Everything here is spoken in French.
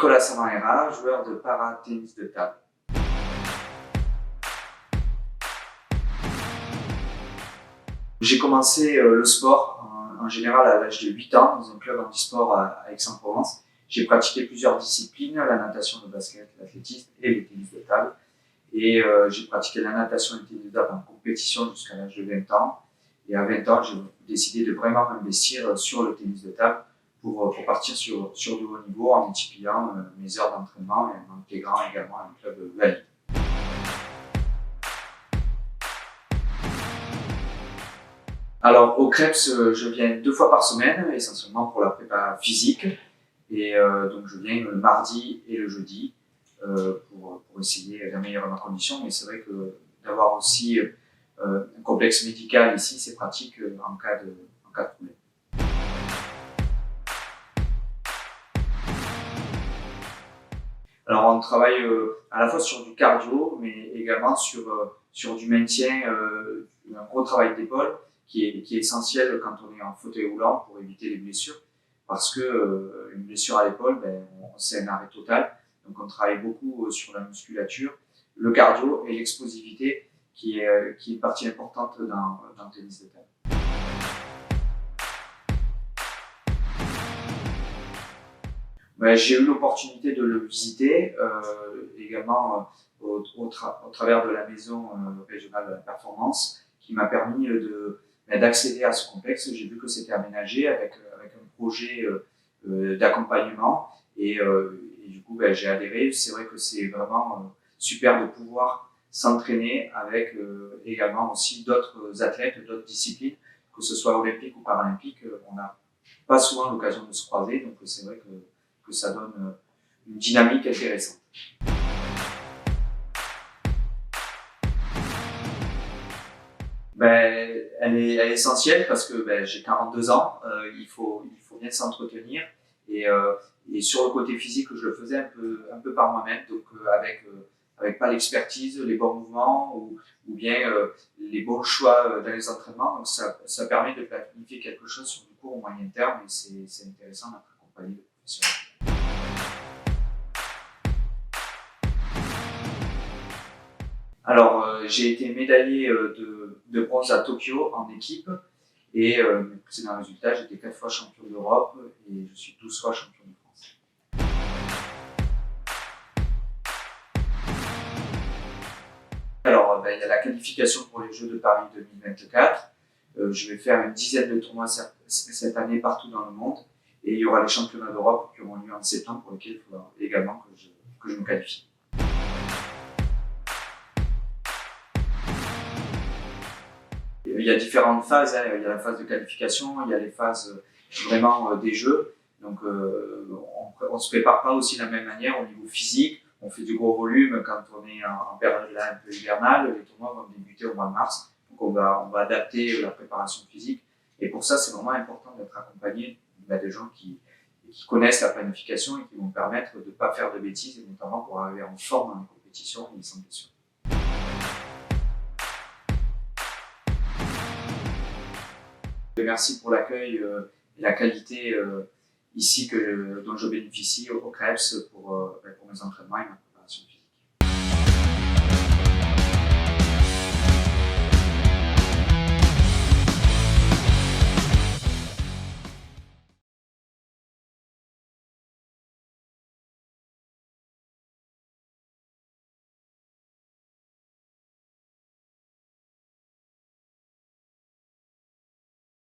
Nicolas Samaera, joueur de para-tennis de table. J'ai commencé le sport en général à l'âge de 8 ans dans un club handisport à Aix-en-Provence. J'ai pratiqué plusieurs disciplines, la natation, le basket, l'athlétisme et le tennis de table. Et j'ai pratiqué la natation et le tennis de table en compétition jusqu'à l'âge de 20 ans. Et à 20 ans, j'ai décidé de vraiment m'investir sur le tennis de table pour partir sur du haut niveau en multipliant mes heures d'entraînement et en intégrant également un club valide. Alors au Krebs, je viens 2 fois par semaine, essentiellement pour la prépa physique. Et donc je viens le mardi et le jeudi pour essayer d'améliorer ma condition. Mais c'est vrai que d'avoir aussi un complexe médical ici, c'est pratique en cas de problème. Alors on travaille à la fois sur du cardio, mais également sur du maintien, un gros travail d'épaule qui est essentiel quand on est en fauteuil roulant pour éviter les blessures. Parce que une blessure à l'épaule, c'est un arrêt total. Donc on travaille beaucoup sur la musculature, le cardio et l'explosivité qui est une partie importante dans le tennis de table. J'ai eu l'opportunité de le visiter également au travers de la maison régionale de la performance qui m'a permis d'accéder à ce complexe. J'ai vu que c'était aménagé avec un projet d'accompagnement et du coup j'ai adhéré. C'est vrai que c'est vraiment super de pouvoir s'entraîner avec également aussi d'autres athlètes, d'autres disciplines, que ce soit olympique ou paralympique. On n'a pas souvent l'occasion de se croiser, donc c'est vrai que ça donne une dynamique intéressante. Elle est essentielle parce que j'ai 42 ans, il faut bien s'entretenir et sur le côté physique, je le faisais un peu par moi-même, donc avec pas l'expertise, les bons mouvements ou bien les bons choix dans les entraînements. Donc ça permet de planifier quelque chose sur du court ou moyen terme et c'est intéressant d'être accompagné de professionnels. Alors, j'ai été médaillé de bronze à Tokyo en équipe et mes précédents résultats, j'étais 4 fois champion d'Europe et je suis 12 fois champion de France. Alors, il y a la qualification pour les Jeux de Paris 2024. Je vais faire une dizaine de tournois cette année partout dans le monde et il y aura les championnats d'Europe qui auront lieu en septembre pour lesquels il faudra également que je me qualifie. Il y a différentes phases, il y a la phase de qualification, il y a les phases vraiment des jeux. Donc on ne se prépare pas aussi de la même manière au niveau physique. On fait du gros volume quand on est en période là, un peu hivernale. Les tournois vont débuter au mois de mars. Donc on va adapter la préparation physique. Et pour ça, c'est vraiment important d'être accompagné de gens qui connaissent la planification et qui vont permettre de ne pas faire de bêtises, et notamment pour arriver en forme dans les compétitions et sans blessure. Merci pour l'accueil et la qualité ici dont je bénéficie au Krebs pour mes entraînements et ma